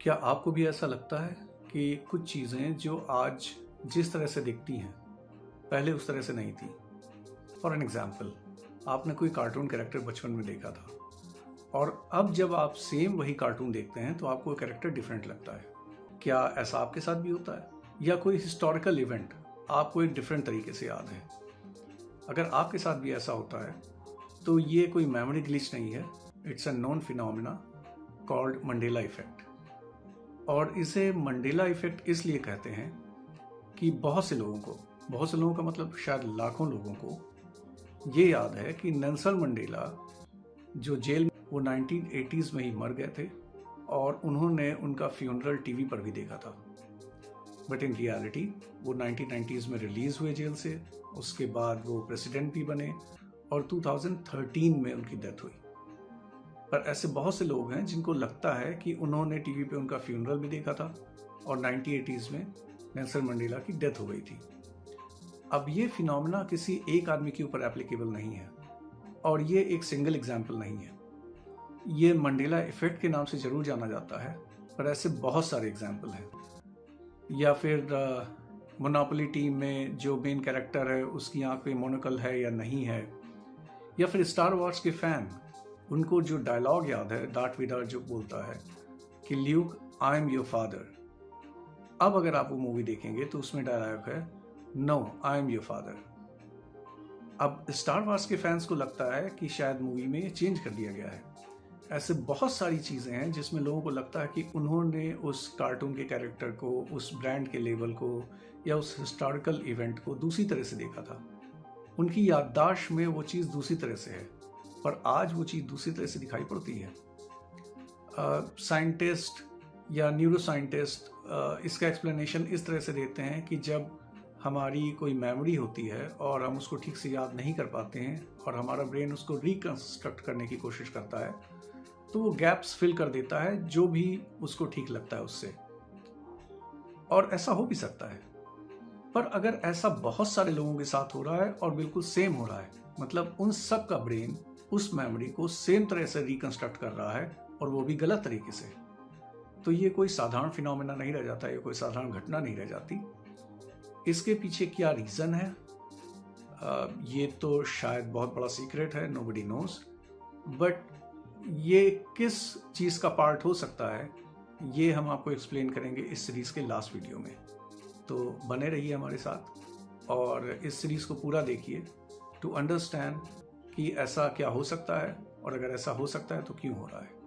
क्या आपको भी ऐसा लगता है कि कुछ चीज़ें जो आज जिस तरह से दिखती हैं पहले उस तरह से नहीं थी? फॉर एन एग्जाम्पल, आपने कोई कार्टून कैरेक्टर बचपन में देखा था और अब जब आप सेम वही कार्टून देखते हैं तो आपको कैरेक्टर डिफरेंट लगता है। क्या ऐसा आपके साथ भी होता है? या कोई हिस्टोरिकल इवेंट आपको एक डिफरेंट तरीके से याद है? अगर आपके साथ भी ऐसा होता है तो ये कोई मेमोरी ग्लिच नहीं है, it's a known phenomena called Mandela effect. और इसे मंडेला इफेक्ट इसलिए कहते हैं कि बहुत से लोगों का मतलब शायद लाखों लोगों को ये याद है कि नेल्सन मंडेला जो जेल में वो 1980s में ही मर गए थे और उन्होंने उनका फ्यूनरल टीवी पर भी देखा था। बट इन रियलिटी वो 1990s में रिलीज हुए जेल से, उसके बाद वो प्रेसिडेंट भी बने और 2013 में उनकी डेथ हुई। पर ऐसे बहुत से लोग हैं जिनको लगता है कि उन्होंने टीवी पे उनका फ्यूनरल भी देखा था और 1980s में नेल्सन मंडेला की डेथ हो गई थी। अब ये फिनोमेना किसी एक आदमी के ऊपर एप्लीकेबल नहीं है और ये एक सिंगल एग्जाम्पल नहीं है। ये मंडेला इफेक्ट के नाम से जरूर जाना जाता है, पर ऐसे बहुत सारे एग्जाम्पल हैं। या फिर मोनोपोली टीम में जो मेन कैरेक्टर है उसकी आंख पे मोनोकल है या नहीं है। या फिर स्टार वॉर्स के फैन, उनको जो डायलॉग याद है डार्थ वेडर जो बोलता है कि Luke I am your father. अब अगर आप वो मूवी देखेंगे तो उसमें डायलॉग है no I am your father. अब स्टार वॉर्स के फैंस को लगता है कि शायद मूवी में ये चेंज कर दिया गया है। ऐसे बहुत सारी चीज़ें हैं जिसमें लोगों को लगता है कि उन्होंने उस कार्टून के कैरेक्टर को, उस ब्रांड के लेवल को या उस हिस्टोरिकल इवेंट को दूसरी तरह से देखा था। उनकी याददाश्त में वो चीज़ दूसरी तरह से है, पर आज वो चीज़ दूसरी तरह से दिखाई पड़ती है। साइंटिस्ट या न्यूरो साइंटिस्ट इसका एक्सप्लेनेशन इस तरह से देते हैं कि जब हमारी कोई मेमोरी होती है और हम उसको ठीक से याद नहीं कर पाते हैं और हमारा ब्रेन उसको रिकंस्ट्रक्ट करने की कोशिश करता है तो वो गैप्स फिल कर देता है जो भी उसको ठीक लगता है उससे। और ऐसा हो भी सकता है, पर अगर ऐसा बहुत सारे लोगों के साथ हो रहा है और बिल्कुल सेम हो रहा है, मतलब उन सब का ब्रेन उस मेमोरी को सेम तरह से रिकंस्ट्रक्ट कर रहा है और वो भी गलत तरीके से, तो ये कोई साधारण फिनोमेना नहीं रह जाता, ये कोई साधारण घटना नहीं रह जाती। इसके पीछे क्या रीज़न है ये तो शायद बहुत बड़ा सीक्रेट है, नोबडी नोज। बट ये किस चीज़ का पार्ट हो सकता है ये हम आपको एक्सप्लेन करेंगे इस सीरीज़ के लास्ट वीडियो में। तो बने रहिए हमारे साथ और इस सीरीज़ को पूरा देखिए टू अंडरस्टैंड कि ऐसा क्या हो सकता है और अगर ऐसा हो सकता है तो क्यों हो रहा है।